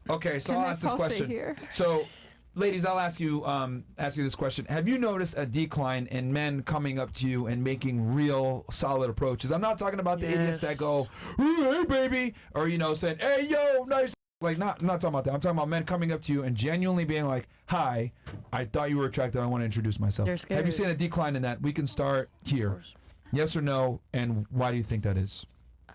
Okay, so Can I'll I ask this post it question. here? So, ladies, I'll ask you this question. Have you noticed a decline in men coming up to you and making real solid approaches? I'm not talking about the idiots that go, "Hey, baby," or saying, "Hey, yo, nice." Like, I'm not talking about that. I'm talking about men coming up to you and genuinely being like, "Hi, I thought you were attractive. I want to introduce myself." They're scared. Have you seen a decline in that? We can start here. Yes or no, and why do you think that is?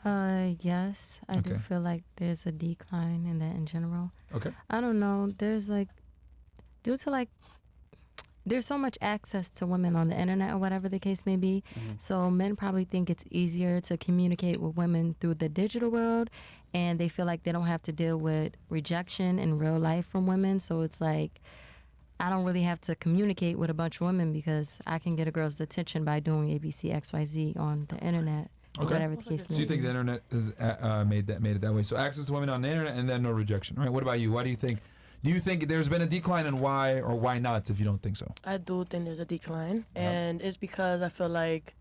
Yes, I do Okay. feel like there's a decline in that in general. Okay. I don't know. There's due to there's so much access to women on the internet or whatever the case may be. So men probably think it's easier to communicate with women through the digital world, and they feel like they don't have to deal with rejection in real life from women. So it's like, I don't really have to communicate with a bunch of women because I can get a girl's attention by doing ABC, XYZ on the internet. Or whatever the case may So you think be. the internet has made it that way? So access to women on the internet and then no rejection. All right. What about you? Why do you think? Do you think there's been a decline, and why or why not? If you don't think so, I do think there's a decline, and it's because I feel like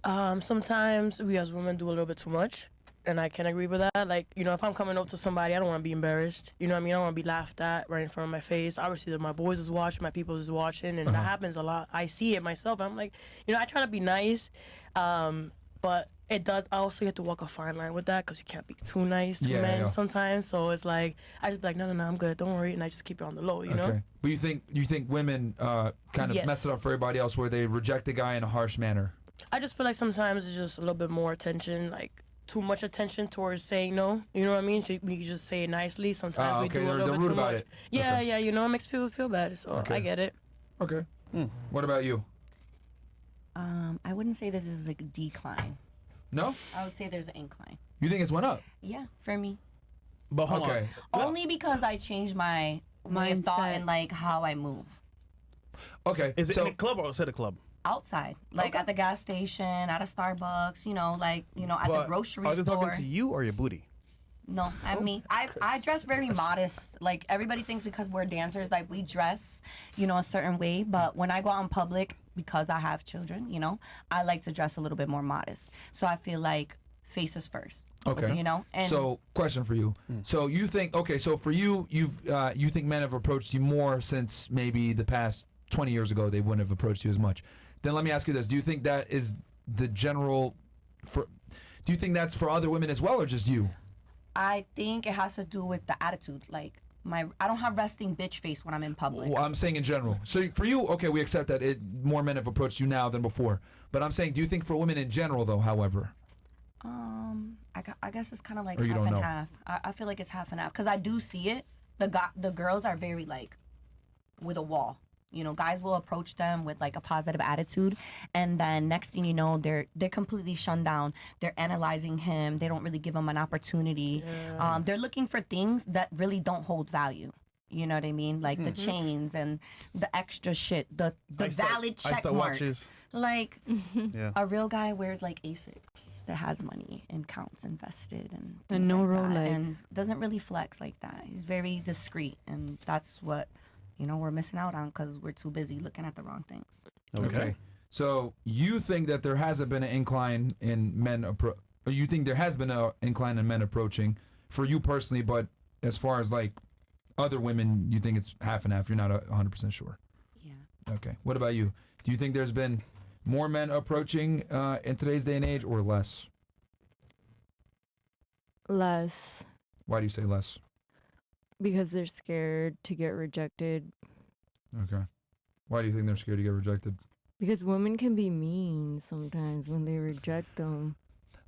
sometimes we as women do a little bit too much, and I can agree with that. Like, if I'm coming up to somebody, I don't want to be embarrassed. You know what I mean? I don't want to be laughed at right in front of my face. Obviously, my boys is watching, my people is watching, and that happens a lot. I see it myself. I'm like, I try to be nice, but it does. I also have to walk a fine line with that because you can't be too nice to men sometimes. So it's like I just be like, no, I'm good. Don't worry, and I just keep it on the low. You know. But you think women kind of mess it up for everybody else, where they reject the guy in a harsh manner? I just feel like sometimes it's just a little bit more attention, like too much attention towards saying no. You know what I mean? So we can just say it nicely. Sometimes we do a little bit too much. Yeah, it makes people feel bad. So I get it. Okay. What about you? I wouldn't say this is like a decline. No? I would say there's an incline. You think it's went up? Yeah, for me. But hold on. Only because I changed my thought and like how I move. Okay. Is it in a club or outside a club? Outside, like at the gas station, at a Starbucks, at the grocery store. Are they talking to you or your booty? No, at me. I dress very modest. Like, everybody thinks because we're dancers, like, we dress, a certain way. But when I go out in public, because I have children, I like to dress a little bit more modest. So I feel like faces first. Okay. And so, question for you. So you think, so for you, you think men have approached you more since maybe the past 20 years ago, they wouldn't have approached you as much. Then let me ask you this. Do you think that is the general, do you think that's for other women as well, or just you? I think it has to do with the attitude. Like, I don't have resting bitch face when I'm in public. Well, I'm saying in general. So for you, okay, we accept that more men have approached you now than before. But I'm saying, do you think for women in general, though, however? I guess it's kind of like or you half don't and know? half. I feel like it's half and half because I do see it. The girls are very like with a wall. Guys will approach them with like a positive attitude, and then next thing you know, they're completely shunned down. They're analyzing him. They don't really give him an opportunity. Yeah. They're looking for things that really don't hold value. You know what I mean? Like the chains and the extra shit, the valid check mark. Watches. Like a real guy wears like Asics that has money and counts invested and no like Rolex and doesn't really flex like that. He's very discreet, and that's what we're missing out on because we're too busy looking at the wrong things. Okay. So you think that there hasn't been an incline in men you think there has been an incline in men approaching for you personally, but as far as like other women, you think it's half and half. You're not 100% sure. Yeah. Okay. What about you? Do you think there's been more men approaching in today's day and age, or less? Less. Why do you say less? Because they're scared to get rejected. Okay. Why do you think they're scared to get rejected? Because women can be mean sometimes when they reject them.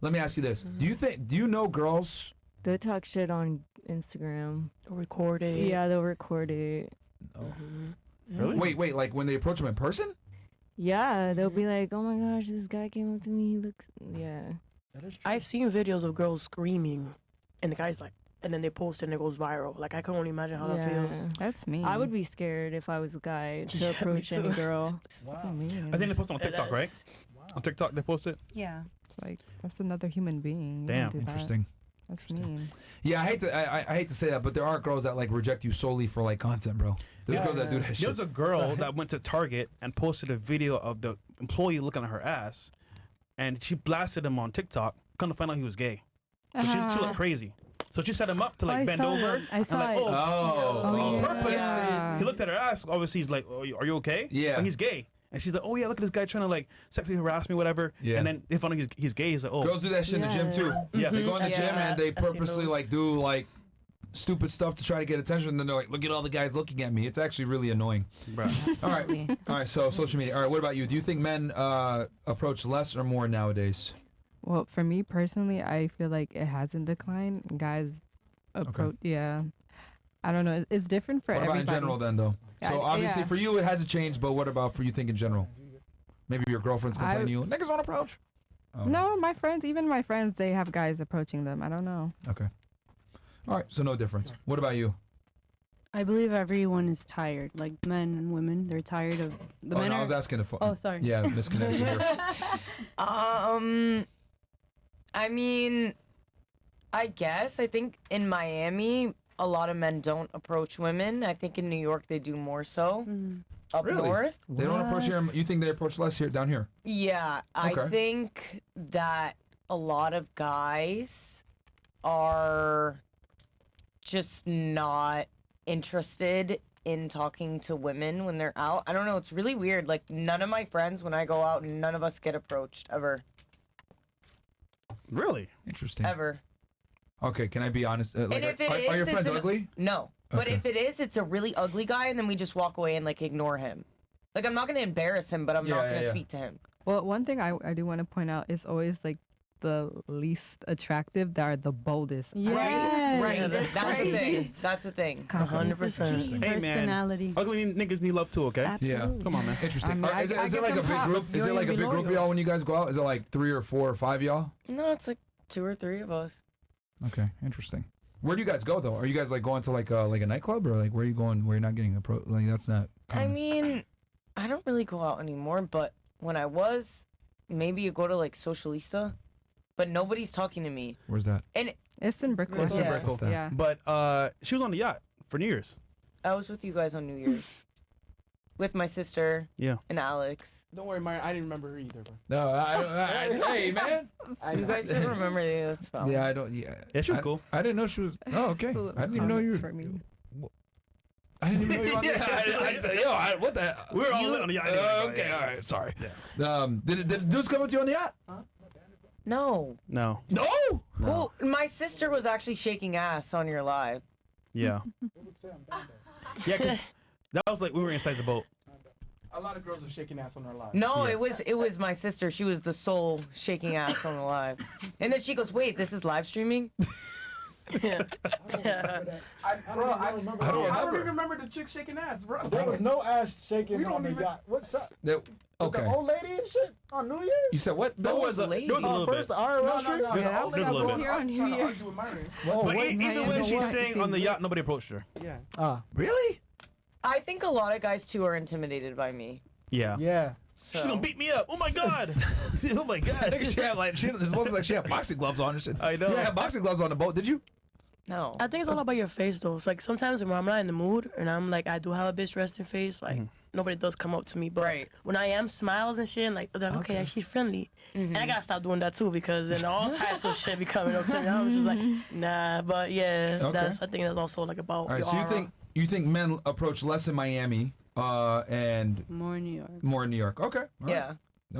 Let me ask you this. Do you know girls? They'll talk shit on Instagram. Record it. Yeah, they'll record it. Oh. Really? Wait, like when they approach them in person? Yeah, they'll be like, oh my gosh, this guy came up to me. He looks, yeah. I've seen videos of girls screaming, and the guy's like, and then they post it and it goes viral. Like, I can only imagine how that feels. That's me. I would be scared if I was a guy to approach any girl. Wow. I think they post it on TikTok, right? Wow. On TikTok they post it? Yeah. It's like, that's another human being. You Damn. don't do that. Interesting. That's mean. Yeah, I hate to say that, but there are girls that like reject you solely for like content, bro. There's girls that do that shit. There was a girl that went to Target and posted a video of the employee looking at her ass, and she blasted him on TikTok. Come to find out he was gay. So she looked crazy. So she set him up to Oh, like I bend saw over. it. I saw like, it. Oh. on yeah. purpose. Yeah. He looked at her ass. Obviously, he's like, "Oh, are you okay?" Yeah. But he's gay. And she's like, "Oh yeah, look at this guy trying to like sexually harass me, whatever." Yeah. And then they found out he's gay. He's like, "Oh, Girls do that shit in the gym too. Yeah. They go in the gym Yeah, and they I've seen purposely those. like do like stupid stuff to try to get attention. And then they're like, look at all the guys looking at me. It's actually really annoying. bruh." All right. All right. So social media. All right. What about you? Do you think men approach less or more nowadays? Well, for me personally, I feel like it hasn't declined. Guys approach, yeah. I don't know. It's different for What about everybody. in general then, though? So obviously yeah. for you it hasn't changed, but what about for you think in general? Maybe your girlfriend's complaining to you. Niggas won't approach. Oh. No, my friends, even my friends, they have guys approaching them. I don't know. Okay. All right. So no difference. What about you? I believe everyone is tired, like men and women. They're tired of the Oh, men. no, I Are, was asking if. oh, sorry. Yeah, misconnection here. I mean, I guess. I think in Miami, a lot of men don't approach women. I think in New York, they do more so. Up Really? north. They don't approach here. You think they approach less here down here? Yeah, Okay. I think that a lot of guys are just not interested in talking to women when they're out. I don't know. It's really weird. Like, none of my friends, when I go out, none of us get approached ever. Really? Interesting. Ever. Okay, can I be honest? Like, And if it are your is, friends it's ugly? No. But Okay. if it is, it's a really ugly guy, and then we just walk away and, like, ignore him. Like, I'm not going to embarrass him, but I'm not going to speak to him. Well, one thing I do want to point out is always like the least attractive that are the boldest. Yes. Right. Yeah, That's the thing. That's the thing. 100%. Hey man, Personality. ugly niggas need love too. Okay. Yeah. Come on, man. Interesting. I mean, Is I it give like a them big props. group? You Is it don't like a even big be group of loyal. y'all when you guys go out? Is it like 3 or 4 or 5 y'all? No, it's like 2 or 3 of us. Okay, interesting. Where do you guys go though? Are you guys like going to like a nightclub or like where are you going where you're not getting approached? Like that's not. I mean, I don't really go out anymore, but when I was, maybe you go to like Socialista, but nobody's talking to me. Where's that? And It's in Brickell. It's in Yeah. Brickell. Yeah. But she was on the yacht for New Year's. I was with you guys on New Year's. With my sister Yeah. and Alex. Don't worry, Mario. I didn't remember her either, bro. No, hey man. You guys didn't remember me, that's fine. Yeah, I don't. Yeah, Yeah, she was cool. I didn't know she was. Oh, okay. Still I didn't even know you. comments for me. I didn't even know you were on the. What the? We were all lit on the yacht. anyway, Okay, yeah. all right. Sorry. Did the dudes come up to you on the yacht? No. No. No. Well, my sister was actually shaking ass on your live. Yeah. Yeah, 'cause that was like we were inside the boat. A lot of girls are shaking ass on their lives. No, it was my sister. She was the soul shaking ass on the live. And then she goes, "Wait, this is live streaming?" Yeah. Bro, I don't even remember the chick shaking ass, bro. There was no ass shaking on the yacht. What shot? Okay. The old lady and shit on New Year's? You said what? There was a little bit. First IRL street? Yeah, that was There's a I little was bit. here on New Trying to Year's. argue with Myron. But wait, either man, way you she's know what? saying on the yacht, nobody approached her. Yeah. Really? I think a lot of guys too are intimidated by me. Yeah. Yeah. She's gonna beat me up. Oh my god. Oh my god. I think she had like it's supposed to like she had boxing gloves on and shit. I know. You had boxing gloves on the boat, did you? No. I think it's all about your face, though. It's like sometimes when I'm not in the mood and I'm like, I do have a bitch resting face, like nobody does come up to me. But Right. when I am smiles and shit, and like, they're like, okay, she's friendly. And I gotta stop doing that too because then all types of shit be coming up to me. I'm just like, nah. But yeah, Okay. I think that's also like about. All right. your So aura. you think men approach less in Miami and More in New York. more in New York? Okay. All right. Yeah,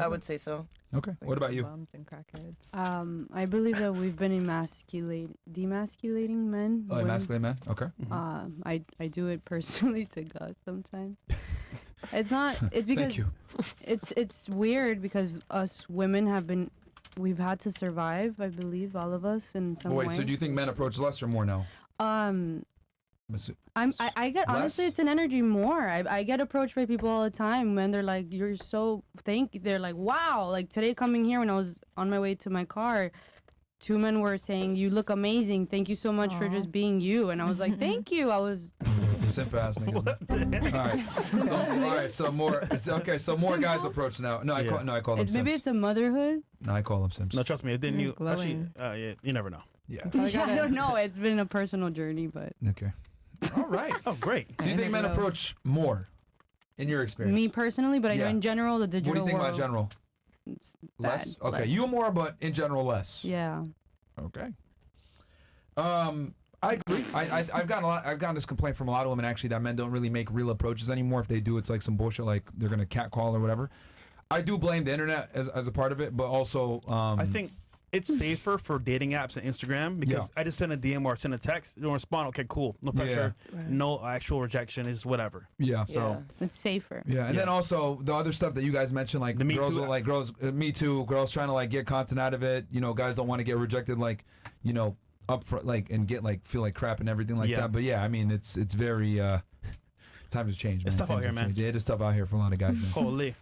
I would say so. Okay. What about you? Bums and crackheads. I believe that we've been demasculating men. Oh, women. masculine man. Okay. I do it personally to God sometimes. It's not. It's because Thank you. it's weird because us women we've had to survive. I believe all of us in some Wait. way. So do you think men approach less or more now? I get honestly, Less? it's an energy more. I get approached by people all the time when they're like, "You're so they're like, "Wow!" Like today coming here when I was on my way to my car, 2 men were saying, "You look amazing. Thank you so much for just being you." And I was like, "Thank you." I was Simp ass niggas. All right. So more. Okay. So more guys approach now. No, I Yeah. call them maybe simps. it's a motherhood. No, I call them simps. No, trust me, it didn't you actually glowing. yeah, you never know. Yeah. I don't know. It's been a personal journey, but Okay. All right. Oh great. So you think men Glow. approach more, in your experience? me personally, but I know Yeah. in general the digital What do you think world. about general? It's Less? bad, Okay. less. You more, but in general less. Yeah. Okay. I agree. I've gotten this complaint from a lot of women actually that men don't really make real approaches anymore. If they do, it's like some bullshit, like they're gonna catcall or whatever. I do blame the internet as a part of it, but also I think it's safer for dating apps and Instagram because I just send a DM or send a text, they don't respond. Okay, cool, no pressure, no actual rejection, is whatever. Yeah. So it's safer. Yeah, and then also the other stuff that you guys mentioned, like The Me girls, Too. will, like girls, Me Too, girls trying to like get content out of it. You know, guys don't want to get rejected, like, you know, up front, like, and get like feel like crap and everything like that. But yeah, I mean, it's very times have changed. Man. It's tough out Times here, have man. changed. Yeah, it is tough out here for a lot of guys. Man. Holy.